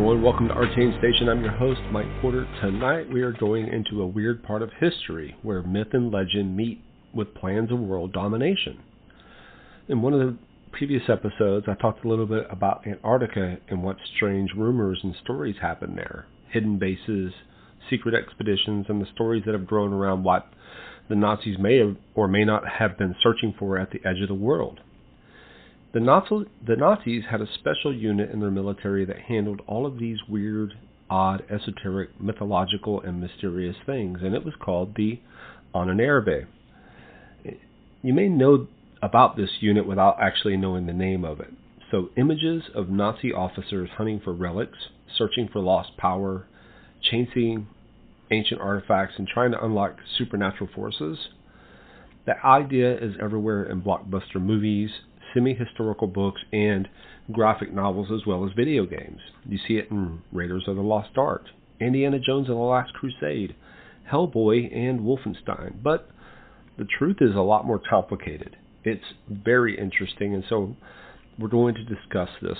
everyone. Welcome to Arcane Station. I'm your host, Mike Porter. Tonight we are going into a weird part of history where myth and legend meet with plans of world domination. In one of the previous episodes, I talked a little bit about Antarctica and what strange rumors and stories happen there. Hidden bases, secret expeditions, and the stories that have grown around what the Nazis may have or may not have been searching for at the edge of the world. The Nazis had a special unit in their military that handled all of these weird, odd, esoteric, mythological, and mysterious things, and it was called the Ahnenerbe. You may know about this unit without actually knowing the name of it. So images of Nazi officers hunting for relics, searching for lost power, chasing ancient artifacts, and trying to unlock supernatural forces. That idea is everywhere in blockbuster movies, semi-historical books, and graphic novels, as well as video games. You see it in Raiders of the Lost Ark, Indiana Jones and the Last Crusade, Hellboy, and Wolfenstein. But the truth is a lot more complicated. It's very interesting, and so we're going to discuss this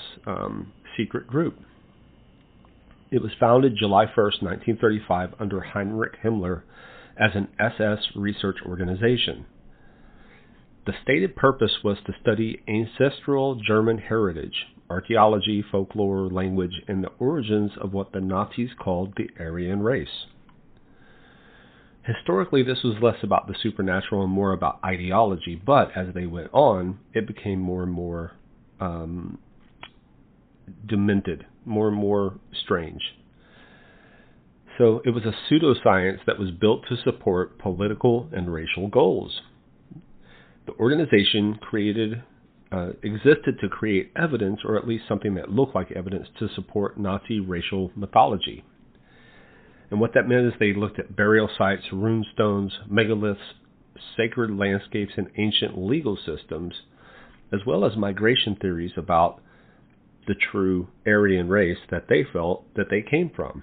secret group. It was founded July 1st, 1935, under Heinrich Himmler as an SS research organization. The stated purpose was to study ancestral German heritage, archaeology, folklore, language, and the origins of what the Nazis called the Aryan race. Historically, this was less about the supernatural and more about ideology, but as they went on, it became more and more demented, more and more strange. So it was a pseudoscience that was built to support political and racial goals. The organization existed to create evidence, or at least something that looked like evidence, to support Nazi racial mythology. And what that meant is they looked at burial sites, rune stones, megaliths, sacred landscapes, and ancient legal systems, as well as migration theories about the true Aryan race that they felt that they came from.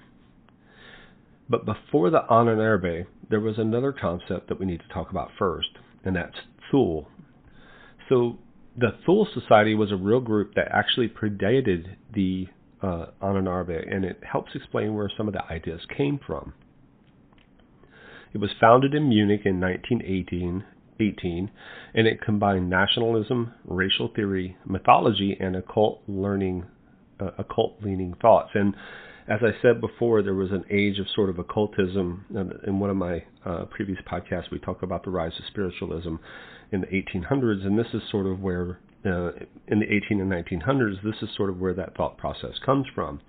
But before the Ahnenerbe, there was another concept that we need to talk about first, and that's Thule. So the Thule Society was a real group that actually predated the Ahnenerbe, and it helps explain where some of the ideas came from. It was founded in Munich in 1918, and it combined nationalism, racial theory, mythology, and occult-leaning thoughts. And as I said before, there was an age of sort of occultism. In one of my previous podcasts, we talked about the rise of spiritualism in the 1800s, and this is sort of where, in the 18 and 1900s, this is sort of where that thought process comes from.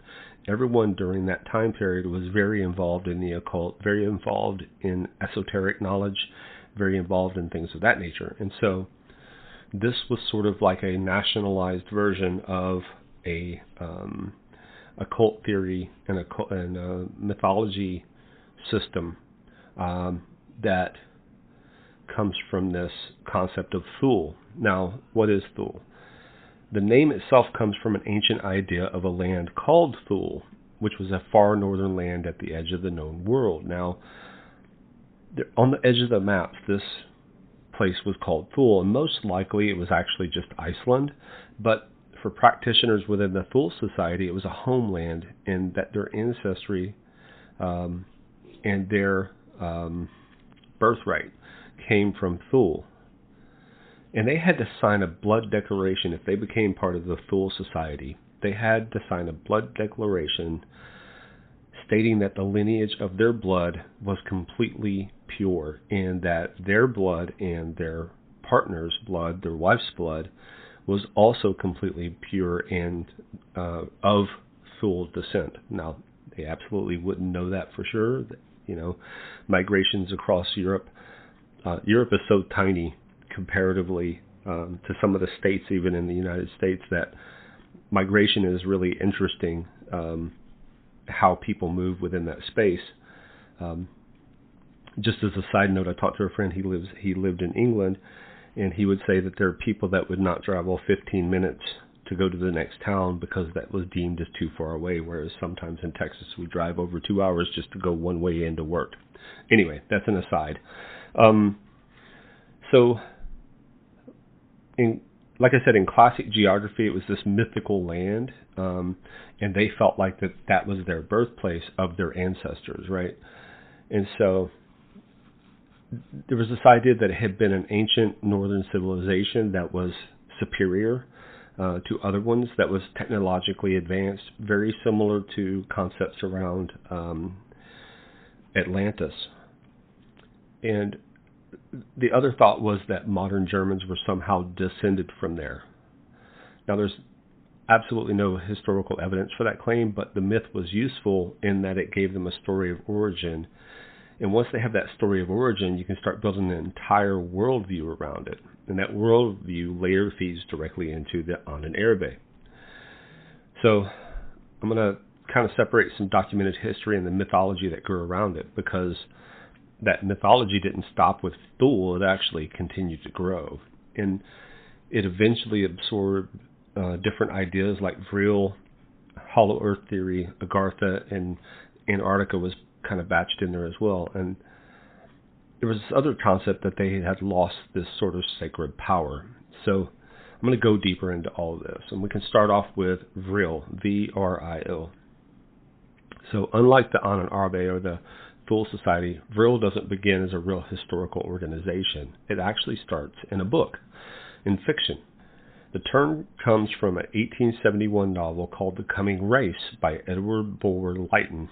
Everyone during that time period was very involved in the occult, very involved in esoteric knowledge, very involved in things of that nature. And so this was sort of like a nationalized version of a occult theory and a mythology system that comes from this concept of Thule. Now, what is Thule? The name itself comes from an ancient idea of a land called Thule, which was a far northern land at the edge of the known world. Now, on the edge of the maps, this place was called Thule, and most likely it was actually just Iceland, but for practitioners within the Thule Society, it was a homeland, and that their ancestry and their birthright came from Thule. And they had to sign a blood declaration if they became part of the Thule Society. They had to sign a blood declaration stating that the lineage of their blood was completely pure, and that their blood and their partner's blood, their wife's blood, was also completely pure and of Thule descent. Now, they absolutely wouldn't know that for sure. You know, migrations across Europe. Europe is so tiny comparatively to some of the states, even in the United States, that migration is really interesting, how people move within that space. Just as a side note, I talked to a friend, he lived in England, and he would say that there are people that would not travel 15 minutes to go to the next town because that was deemed as too far away, whereas sometimes in Texas we drive over 2 hours just to go one way into work. Anyway, that's an aside. So like I said, in classic geography, it was this mythical land, and they felt like that was their birthplace of their ancestors, right? And so there was this idea that it had been an ancient northern civilization that was superior to other ones, that was technologically advanced, very similar to concepts around Atlantis. And the other thought was that modern Germans were somehow descended from there. Now, there's absolutely no historical evidence for that claim, but the myth was useful in that it gave them a story of origin. And once they have that story of origin, you can start building an entire worldview around it. And that worldview later feeds directly into the Ahnenerbe. So I'm going to kind of separate some documented history and the mythology that grew around it, because that mythology didn't stop with Thule. It actually continued to grow. And it eventually absorbed different ideas like Vril, Hollow Earth theory, Agartha, and Antarctica was kind of batched in there as well. And there was this other concept that they had lost this sort of sacred power. So I'm going to go deeper into all of this. And we can start off with Vril, V-R-I-L. So unlike the Ahnenerbe or the Thule Society, Vril doesn't begin as a real historical organization. It actually starts in a book, in fiction. The term comes from an 1871 novel called The Coming Race by Edward Bulwer Lytton.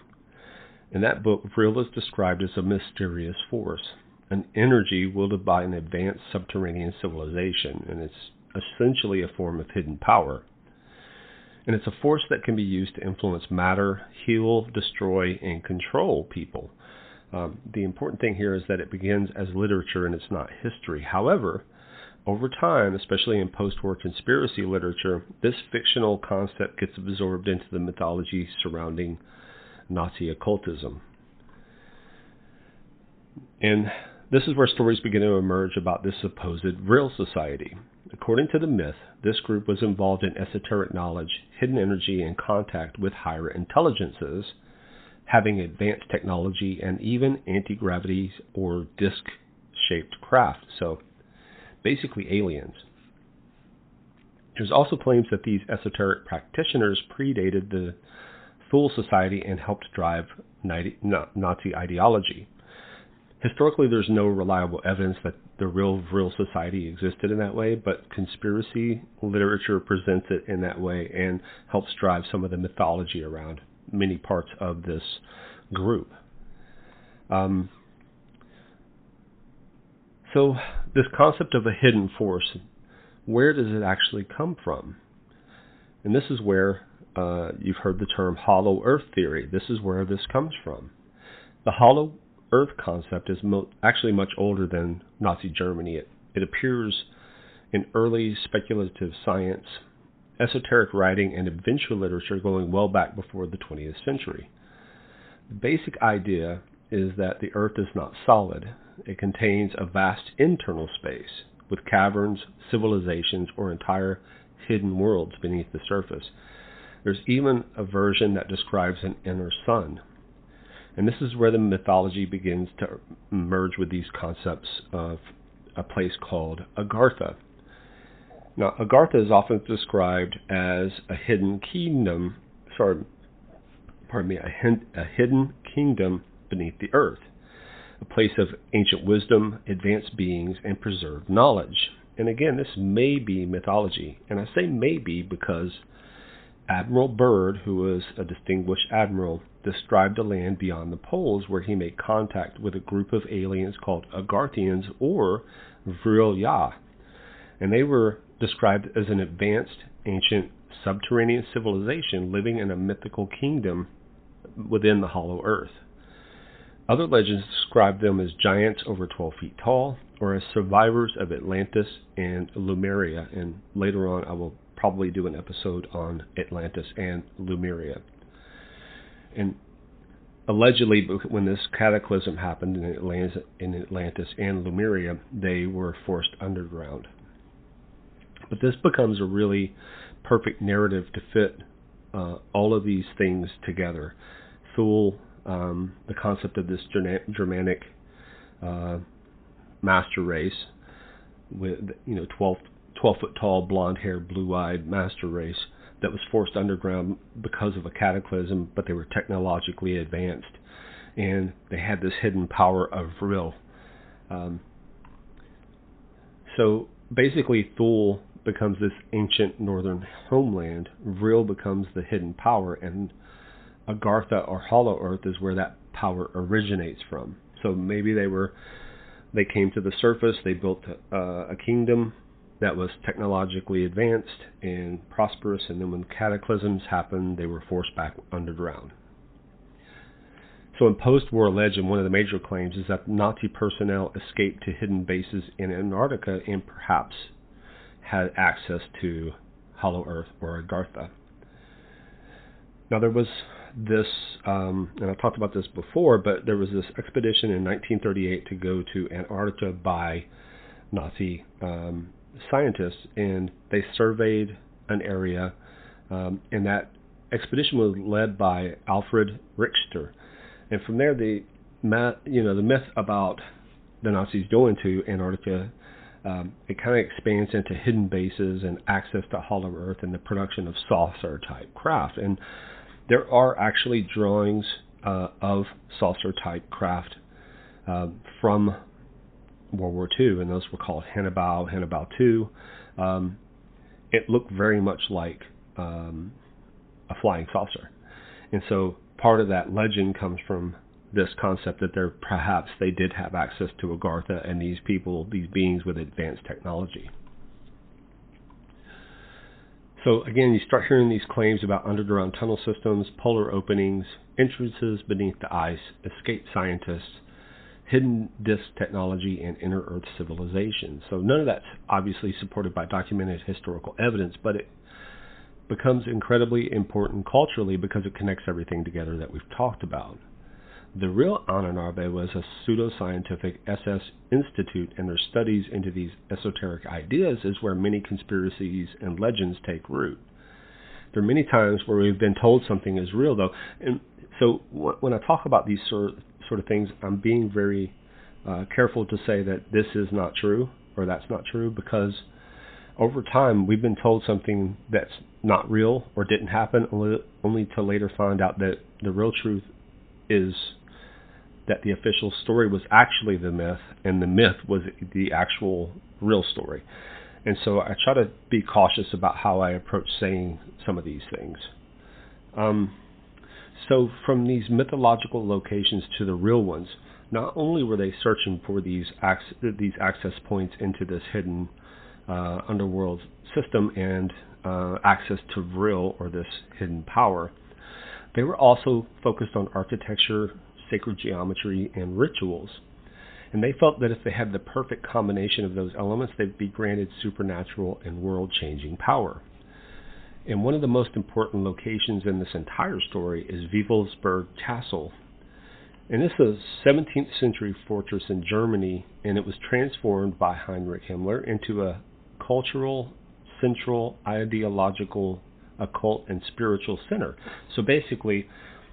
In that book, Vril is described as a mysterious force, an energy wielded by an advanced subterranean civilization, and it's essentially a form of hidden power. And it's a force that can be used to influence matter, heal, destroy, and control people. The important thing here is that it begins as literature and it's not history. However, over time, especially in post-war conspiracy literature, this fictional concept gets absorbed into the mythology surrounding Nazi occultism. And this is where stories begin to emerge about this supposed Vril society. According to the myth, this group was involved in esoteric knowledge, hidden energy, and contact with higher intelligences, having advanced technology and even anti-gravity or disc-shaped craft. So basically aliens. There's also claims that these esoteric practitioners predated the Thule Society and helped drive Nazi ideology. Historically, there's no reliable evidence that the real Vril Society existed in that way, but conspiracy literature presents it in that way and helps drive some of the mythology around many parts of this group. So this concept of a hidden force, where does it actually come from? And this is where you've heard the term Hollow Earth theory. This is where this comes from. The Hollow Earth concept is actually much older than Nazi Germany. It appears in early speculative science, esoteric writing, and adventure literature going well back before the 20th century. The basic idea is that the Earth is not solid. It contains a vast internal space with caverns, civilizations, or entire hidden worlds beneath the surface. There's even a version that describes an inner sun. And this is where the mythology begins to merge with these concepts of a place called Agartha. Now, Agartha is often described as a hidden kingdom, a hidden kingdom beneath the earth, a place of ancient wisdom, advanced beings, and preserved knowledge. And again, this may be mythology. And I say maybe because Admiral Byrd, who was a distinguished admiral, described a land beyond the poles where he made contact with a group of aliens called Agarthians or Vril. And they were described as an advanced, ancient, subterranean civilization living in a mythical kingdom within the hollow earth. Other legends describe them as giants over 12 feet tall or as survivors of Atlantis and Lemuria. And later on I will probably do an episode on Atlantis and Lemuria. And allegedly, when this cataclysm happened in Atlantis and Lemuria, they were forced underground. But this becomes a really perfect narrative to fit all of these things together. Thule, the concept of this Germanic master race with 12 12-foot tall, blonde-haired, blue-eyed master race that was forced underground because of a cataclysm, but they were technologically advanced, and they had this hidden power of Vril. So basically, Thule becomes this ancient northern homeland. Vril becomes the hidden power, and Agartha, or Hollow Earth, is where that power originates from. So maybe they came to the surface, they built a kingdom that was technologically advanced and prosperous, and then when cataclysms happened, they were forced back underground. So in post-war legend, one of the major claims is that Nazi personnel escaped to hidden bases in Antarctica and perhaps had access to Hollow Earth or Agartha. Now there was this, and I talked about this before, but there was this expedition in 1938 to go to Antarctica by Nazi scientists, and they surveyed an area, and that expedition was led by Alfred Richter. And from there, the myth about the Nazis going to Antarctica, it kind of expands into hidden bases and access to Hollow Earth and the production of saucer-type craft. And there are actually drawings of saucer-type craft from World War II, and those were called Hannibal II. It looked very much like a flying saucer. And so part of that legend comes from this concept that perhaps they did have access to Agartha and these beings with advanced technology. So again, you start hearing these claims about underground tunnel systems, polar openings, entrances beneath the ice, escaped scientists, hidden disk technology, and inner Earth civilization. So none of that's obviously supported by documented historical evidence, but it becomes incredibly important culturally because it connects everything together that we've talked about. The real Ahnenerbe was a pseudoscientific SS institute, and their studies into these esoteric ideas is where many conspiracies and legends take root. There are many times where we've been told something is real, though, and so when I talk about these sort of things, I'm being very careful to say that this is not true or that's not true, because over time we've been told something that's not real or didn't happen, only to later find out that the real truth is that the official story was actually the myth, and the myth was the actual real story. And so I try to be cautious about how I approach saying some of these things. So from these mythological locations to the real ones, not only were they searching for these access points into this hidden underworld system and access to Vril, or this hidden power, they were also focused on architecture, sacred geometry, and rituals. And they felt that if they had the perfect combination of those elements, they'd be granted supernatural and world-changing power. And one of the most important locations in this entire story is Wewelsburg Castle. And this is a 17th century fortress in Germany, and it was transformed by Heinrich Himmler into a cultural, central, ideological, occult, and spiritual center. So basically,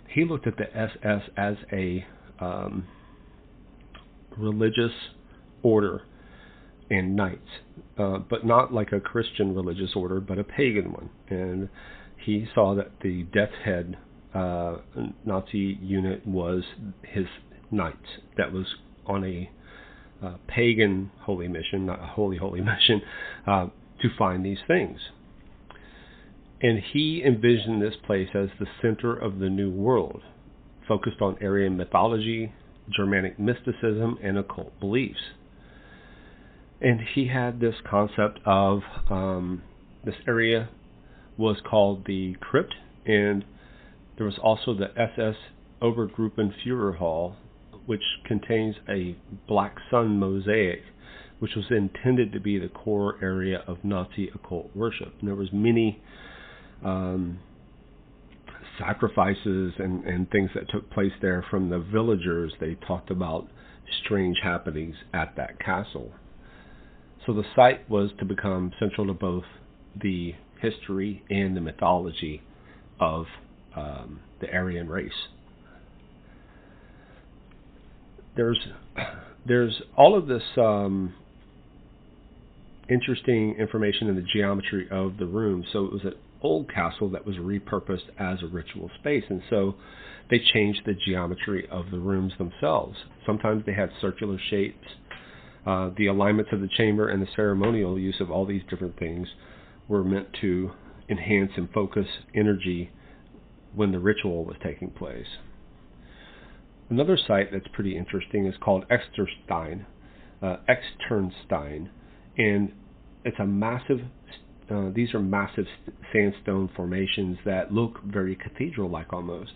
he looked at the SS as a religious order and knights, but not like a Christian religious order, but a pagan one. And he saw that the Death's Head Nazi unit was his knights. That was on a pagan holy mission, not a holy mission, to find these things. And he envisioned this place as the center of the New World, focused on Aryan mythology, Germanic mysticism, and occult beliefs. And he had this concept of this area was called the Crypt, and there was also the SS Obergruppenführerhall, which contains a black sun mosaic, which was intended to be the core area of Nazi occult worship. And there was many sacrifices and things that took place there from the villagers. They talked about strange happenings at that castle. So the site was to become central to both the history and the mythology of the Aryan race. There's all of this interesting information in the geometry of the room. So it was an old castle that was repurposed as a ritual space, and so they changed the geometry of the rooms themselves. Sometimes they had circular shapes. The alignments of the chamber and the ceremonial use of all these different things were meant to enhance and focus energy when the ritual was taking place. Another site that's pretty interesting is called Externstein, and it's a massive. These are massive sandstone formations that look very cathedral-like almost.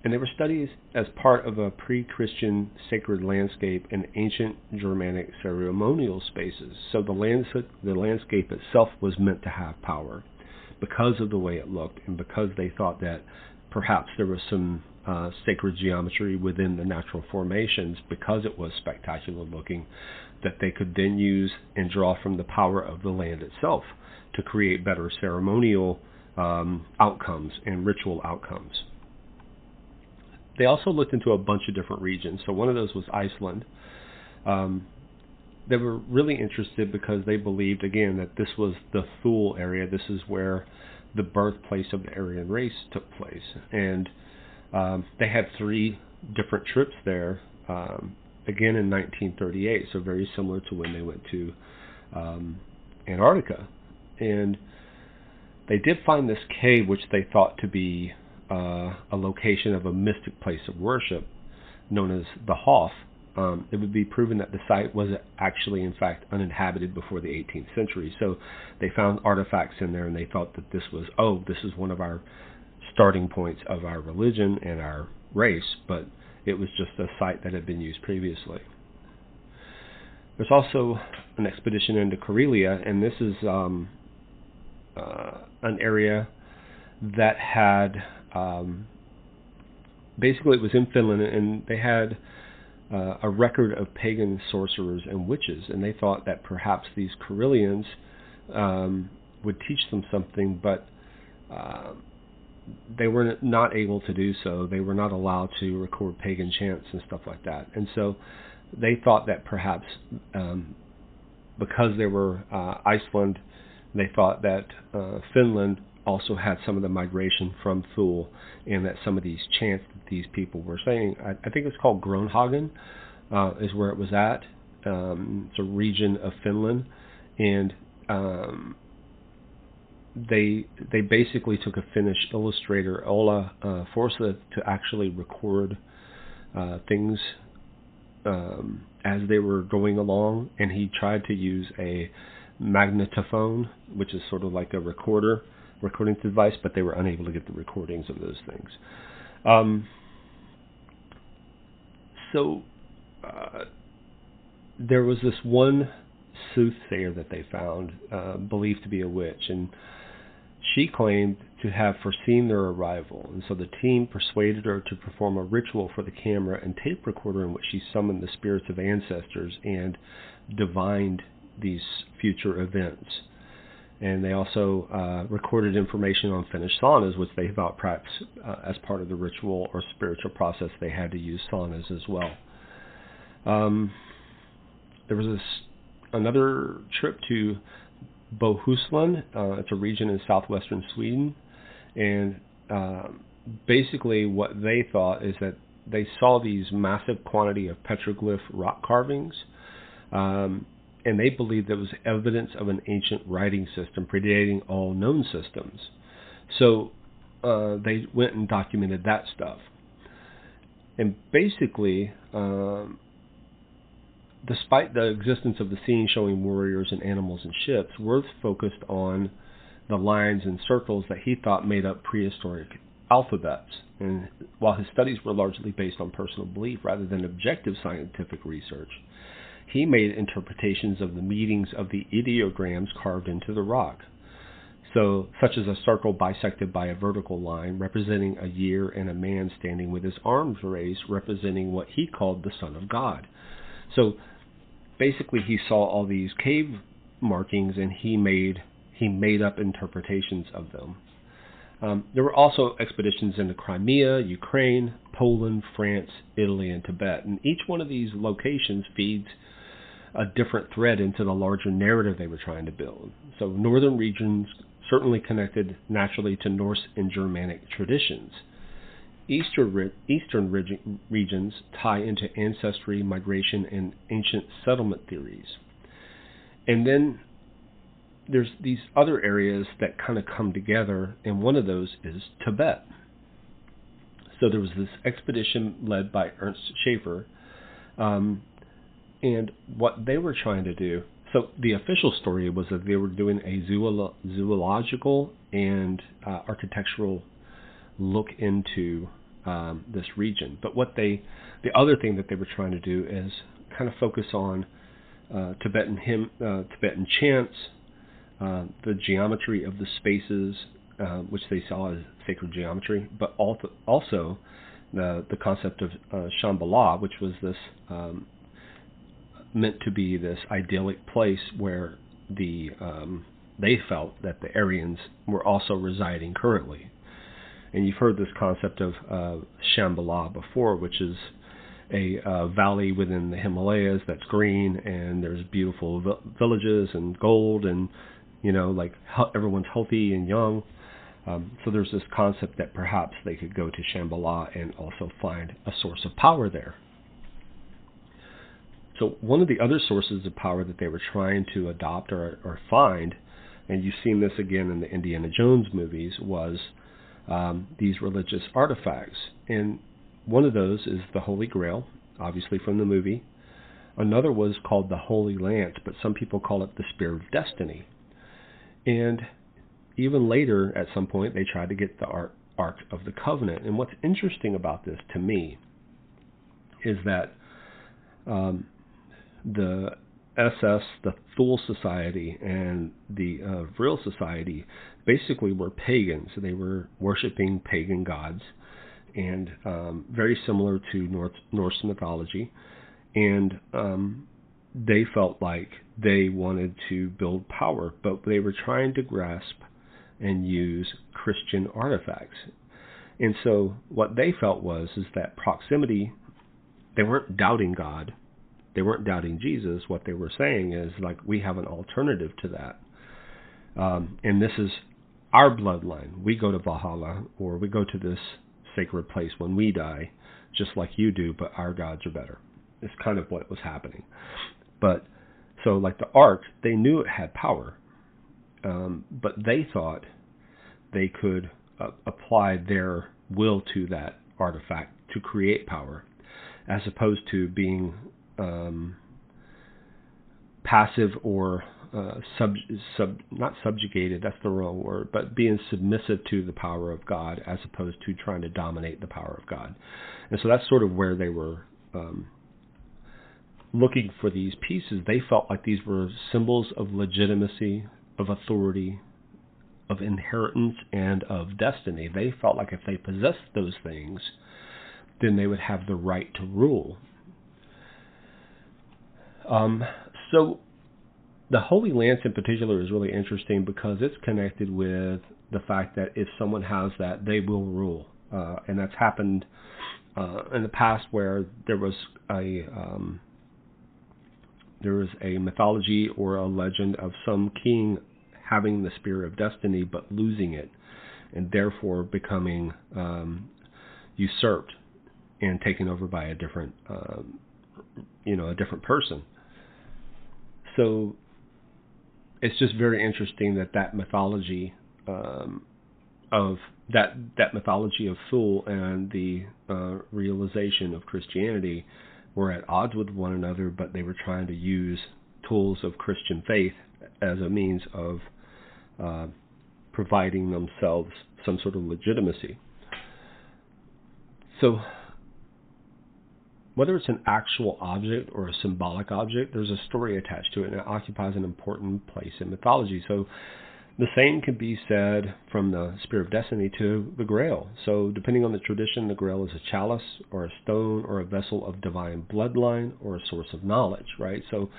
And they were studied as part of a pre-Christian sacred landscape in ancient Germanic ceremonial spaces. So the landscape itself was meant to have power because of the way it looked, and because they thought that perhaps there was some sacred geometry within the natural formations, because it was spectacular looking, that they could then use and draw from the power of the land itself to create better ceremonial outcomes and ritual outcomes. They also looked into a bunch of different regions. So one of those was Iceland. They were really interested because they believed, again, that this was the Thule area. This is where the birthplace of the Aryan race took place. And they had 3 different trips there, again in 1938, so very similar to when they went to Antarctica. And they did find this cave, which they thought to be a location of a mystic place of worship known as the Hof. It would be proven that the site was actually, in fact, uninhabited before the 18th century. So they found artifacts in there, and they thought that this is one of our starting points of our religion and our race, but it was just a site that had been used previously. There's also an expedition into Karelia, and this is an area that had, basically it was in Finland, and they had a record of pagan sorcerers and witches, and they thought that perhaps these Karelians would teach them something, but they were not able to do so. They were not allowed to record pagan chants and stuff like that. And so they thought that perhaps because they were Iceland, they thought that Finland also had some of the migration from Thule, and that some of these chants that these people were saying, I think it's called Gronhagen, is where it was at. It's a region of Finland, and they basically took a Finnish illustrator, Ola Forsa, to actually record things as they were going along, and he tried to use a magnetophone, which is sort of like a recording device, but they were unable to get the recordings of those things. There was this one soothsayer that they found, believed to be a witch, and she claimed to have foreseen their arrival, and so the team persuaded her to perform a ritual for the camera and tape recorder in which she summoned the spirits of ancestors and divined these future events. And they also recorded information on Finnish saunas, which they thought perhaps as part of the ritual or spiritual process they had to use saunas as well. There was another trip to Bohuslän. It's a region in southwestern Sweden, and basically what they thought is that they saw these massive quantity of petroglyph rock carvings, and they believed there was evidence of an ancient writing system predating all known systems. So they went and documented that stuff. And basically, despite the existence of the scene showing warriors and animals and ships, Worth focused on the lines and circles that he thought made up prehistoric alphabets. And while his studies were largely based on personal belief rather than objective scientific research, he made interpretations of the meanings of the ideograms carved into the rock. So, such as a circle bisected by a vertical line representing a year and a man standing with his arms raised representing what he called the Son of God. So, basically he saw all these cave markings and he made up interpretations of them. There were also expeditions into Crimea, Ukraine, Poland, France, Italy, and Tibet. And each one of these locations feeds a different thread into the larger narrative they were trying to build. So northern regions certainly connected naturally to Norse and Germanic traditions. Eastern regions tie into ancestry, migration, and ancient settlement theories. And then there's these other areas that kind of come together, and one of those is Tibet. So there was this expedition led by Ernst Schaefer, and what they were trying to do, so the official story was that they were doing a zoological and architectural look into this region. But the other thing that they were trying to do is kind of focus on Tibetan chants, the geometry of the spaces, which they saw as sacred geometry, but also the concept of Shambhala, which was this meant to be this idyllic place where they felt that the Aryans were also residing currently. And you've heard this concept of Shambhala before, which is a valley within the Himalayas that's green, and there's beautiful villages and gold, and like everyone's healthy and young. So there's this concept that perhaps they could go to Shambhala and also find a source of power there. So one of the other sources of power that they were trying to adopt or find, and you've seen this again in the Indiana Jones movies, was these religious artifacts. And one of those is the Holy Grail, obviously from the movie. Another was called the Holy Lance, but some people call it the Spear of Destiny. And even later, at some point, they tried to get the Ark of the Covenant. And what's interesting about this to me is that the SS, the Thule Society, and the Vril Society basically were pagans. So they were worshiping pagan gods, and very similar to Norse mythology. And they felt like they wanted to build power, but they were trying to grasp and use Christian artifacts. And so what they felt was that proximity, they weren't doubting God, they weren't doubting Jesus. What they were saying is, like, we have an alternative to that. And this is our bloodline. We go to Valhalla, or we go to this sacred place when we die, just like you do, but our gods are better. It's kind of what was happening. But so like the Ark, they knew it had power, but they thought they could apply their will to that artifact to create power, as opposed to being passive or not subjugated, that's the wrong word, but being submissive to the power of God, as opposed to trying to dominate the power of God. And so that's sort of where they were looking for these pieces. They felt like these were symbols of legitimacy, of authority, of inheritance, and of destiny. They felt like if they possessed those things, then they would have the right to rule. So the Holy Lance in particular is really interesting because it's connected with the fact that if someone has that, they will rule. And that's happened in the past, where there was a mythology or a legend of some king having the Spear of Destiny but losing it, and therefore becoming usurped and taken over by a different person. So it's just very interesting that mythology of that mythology of Thule and the realization of Christianity were at odds with one another, but they were trying to use tools of Christian faith as a means of providing themselves some sort of legitimacy. So whether it's an actual object or a symbolic object, there's a story attached to it, and it occupies an important place in mythology. So the same can be said from the Spear of Destiny to the Grail. So depending on the tradition, the Grail is a chalice or a stone or a vessel of divine bloodline or a source of knowledge, right? So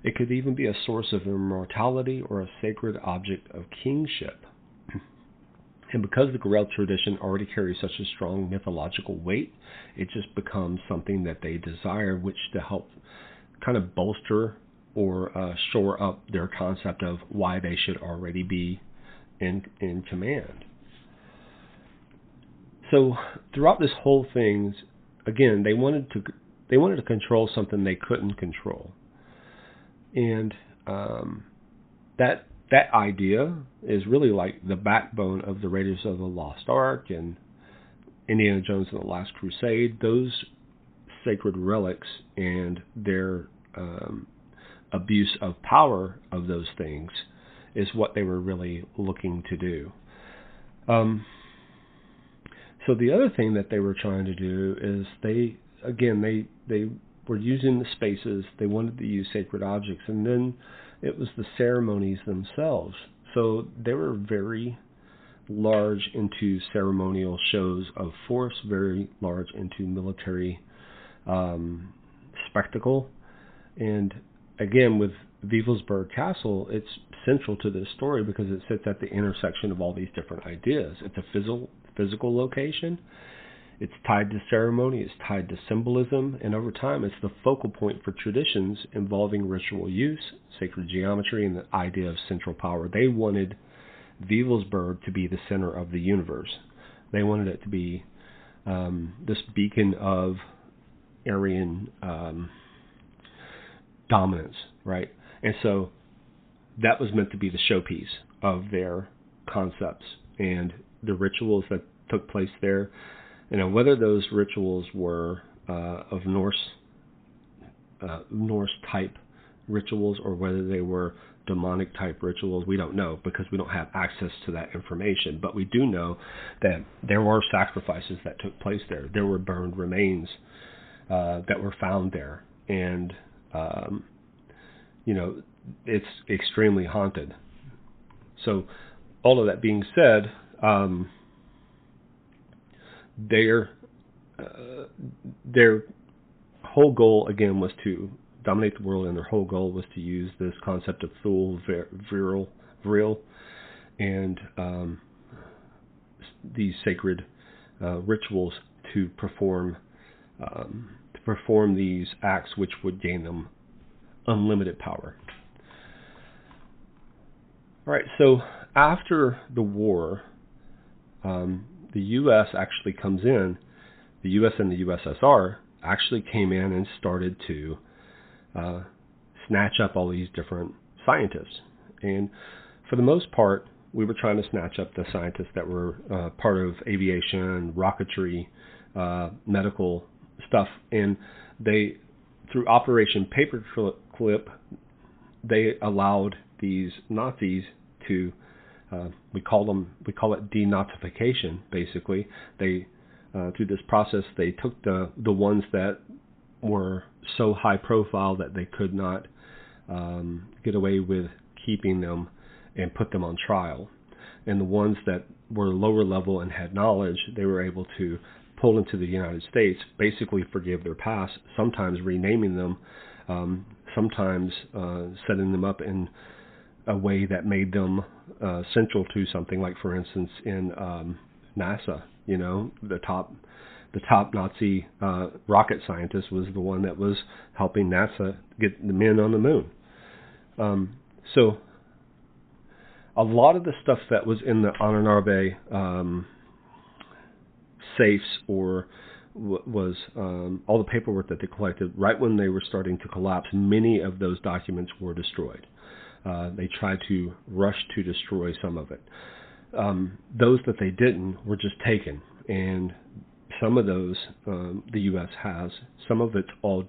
it could even be a source of immortality or a sacred object of kingship. And because the Grail tradition already carries such a strong mythological weight, it just becomes something that they desire, which to help kind of bolster or shore up their concept of why they should already be in command. So throughout this whole thing, again, they wanted to control something they couldn't control, and that idea is really like the backbone of the Raiders of the Lost Ark and Indiana Jones and the Last Crusade. Those sacred relics and their abuse of power of those things is what they were really looking to do. So the other thing that they were trying to do is they were using the spaces. They wanted to use sacred objects, and then it was the ceremonies themselves. So they were very large into ceremonial shows of force, very large into military spectacle. And again, with Wewelsburg Castle, it's central to this story because it sits at the intersection of all these different ideas. It's a physical location. It's tied to ceremony, it's tied to symbolism, and over time it's the focal point for traditions involving ritual use, sacred geometry, and the idea of central power. They wanted Wewelsburg to be the center of the universe. They wanted it to be this beacon of Aryan dominance, right? And so that was meant to be the showpiece of their concepts and the rituals that took place there. You know, whether those rituals were of Norse type rituals or whether they were demonic type rituals, we don't know because we don't have access to that information. But we do know that there were sacrifices that took place there. There were burned remains that were found there, and it's extremely haunted. So, all of that being said, their whole goal again was to dominate the world, and their whole goal was to use this concept of Thule, Vril, and these sacred rituals to perform these acts, which would gain them unlimited power. All right, so after the war, the U.S. actually comes in. The U.S. and the USSR actually came in and started to snatch up all these different scientists. And for the most part, we were trying to snatch up the scientists that were part of aviation, rocketry, medical stuff. And they, through Operation Paperclip, they allowed these Nazis to we call it denazification. Basically, they through this process they took the ones that were so high profile that they could not get away with keeping them and put them on trial, and the ones that were lower level and had knowledge, they were able to pull into the United States, basically forgive their past, sometimes renaming them, sometimes setting them up in a way that made them central to something, like for instance in NASA. You know, the top Nazi rocket scientist was the one that was helping NASA get the men on the moon. So a lot of the stuff that was in the Ahnenerbe safes or was all the paperwork that they collected, right when they were starting to collapse, many of those documents were destroyed. They tried to rush to destroy some of it. Those that they didn't were just taken, and some of those the U.S. has. Some of it's all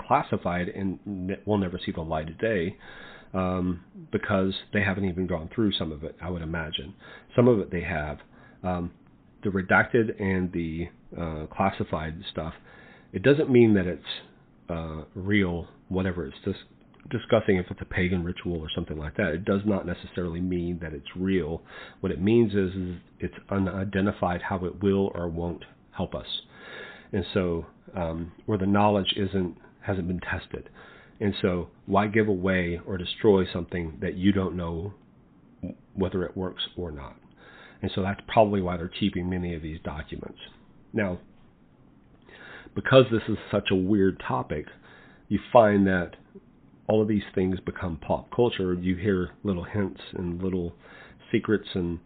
classified and will never see the light of day because they haven't even gone through some of it, I would imagine. Some of it they have. The redacted and the classified stuff, it doesn't mean that it's real, whatever it's discussing, if it's a pagan ritual or something like that. It does not necessarily mean that it's real. What it means is it's unidentified how it will or won't help us. And so, where the knowledge hasn't been tested. And so, why give away or destroy something that you don't know whether it works or not? And so that's probably why they're keeping many of these documents. Now, because this is such a weird topic, you find that all of these things become pop culture. You hear little hints and little secrets, and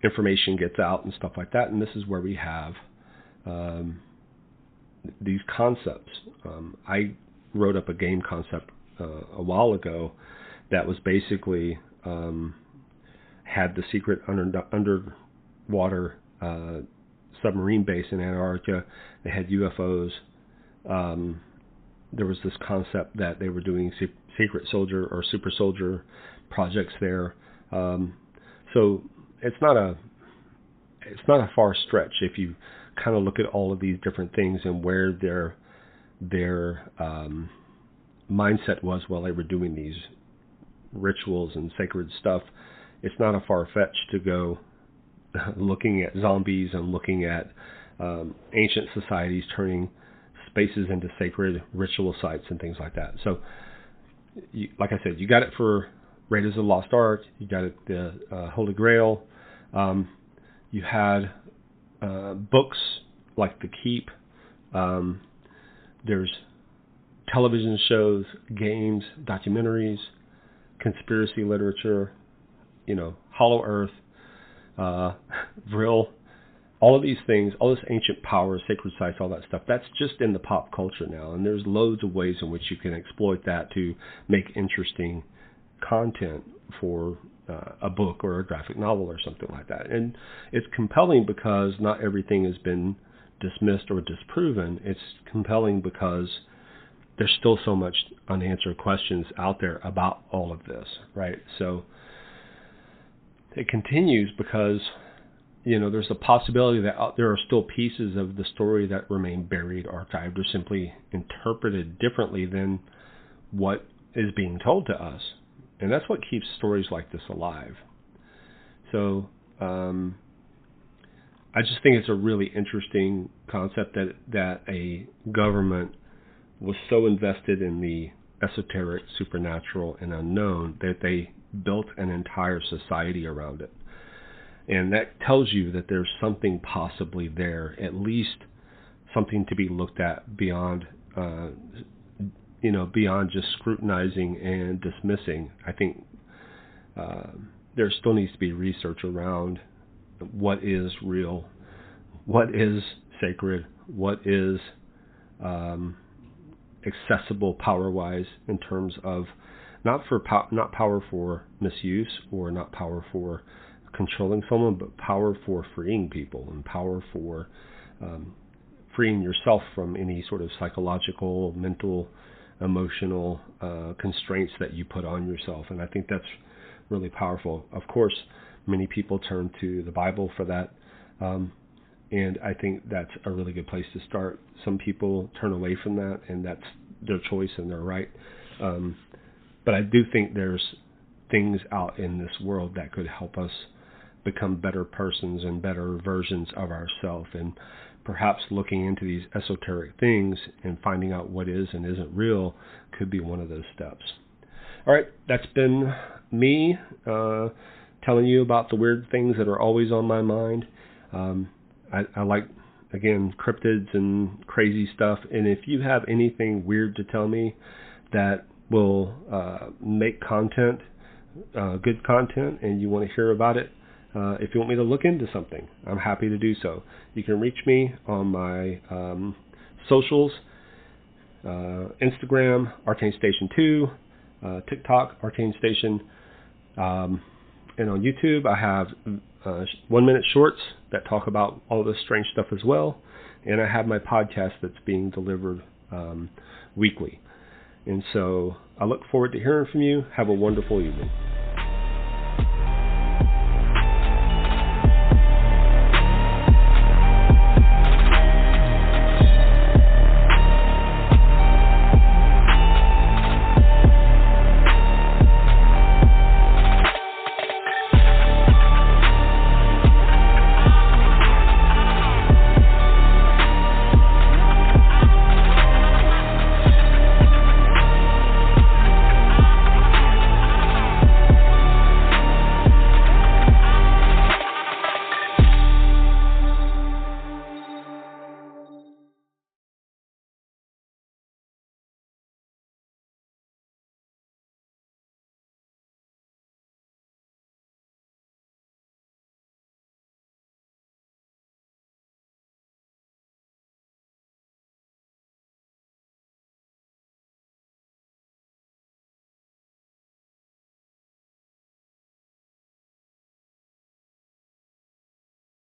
information gets out and stuff like that. And this is where we have these concepts. I wrote up a game concept a while ago that was basically had the secret underwater submarine base in Antarctica. They had UFOs. There was this concept that they were doing secret soldier or super soldier projects there. So it's not a far stretch if you kind of look at all of these different things and where their mindset was while they were doing these rituals and sacred stuff. It's not a far fetch to go looking at zombies and looking at ancient societies turning spaces into sacred ritual sites and things like that. So, like I said, you got it for Raiders of the Lost Ark. You got it the Holy Grail. You had books like The Keep. There's television shows, games, documentaries, conspiracy literature, Hollow Earth, Vril, all of these things, all this ancient power, sacred sites, all that stuff, that's just in the pop culture now. And there's loads of ways in which you can exploit that to make interesting content for a book or a graphic novel or something like that. And it's compelling because not everything has been dismissed or disproven. It's compelling because there's still so much unanswered questions out there about all of this, right? So it continues because, there's a possibility that there are still pieces of the story that remain buried, archived, or simply interpreted differently than what is being told to us. And that's what keeps stories like this alive. So I just think it's a really interesting concept that a government was so invested in the esoteric, supernatural, and unknown that they built an entire society around it. And that tells you that there's something possibly there, at least something to be looked at beyond, beyond just scrutinizing and dismissing. I think there still needs to be research around what is real, what is sacred, what is accessible power-wise in terms of not power for misuse or not power for controlling someone, but power for freeing people and power for freeing yourself from any sort of psychological, mental, emotional constraints that you put on yourself. And I think that's really powerful. Of course, many people turn to the Bible for that. And I think that's a really good place to start. Some people turn away from that, and that's their choice and their right. But I do think there's things out in this world that could help us become better persons and better versions of ourselves. And perhaps looking into these esoteric things and finding out what is and isn't real could be one of those steps. All right, that's been me telling you about the weird things that are always on my mind. I like, again, cryptids and crazy stuff. And if you have anything weird to tell me that will make content, good content, and you want to hear about it, if you want me to look into something, I'm happy to do so. You can reach me on my socials, Instagram, Arcane Station 2, TikTok, Arcane Station, and on YouTube I have 1-minute shorts that talk about all this strange stuff as well, and I have my podcast that's being delivered weekly. And so I look forward to hearing from you. Have a wonderful evening.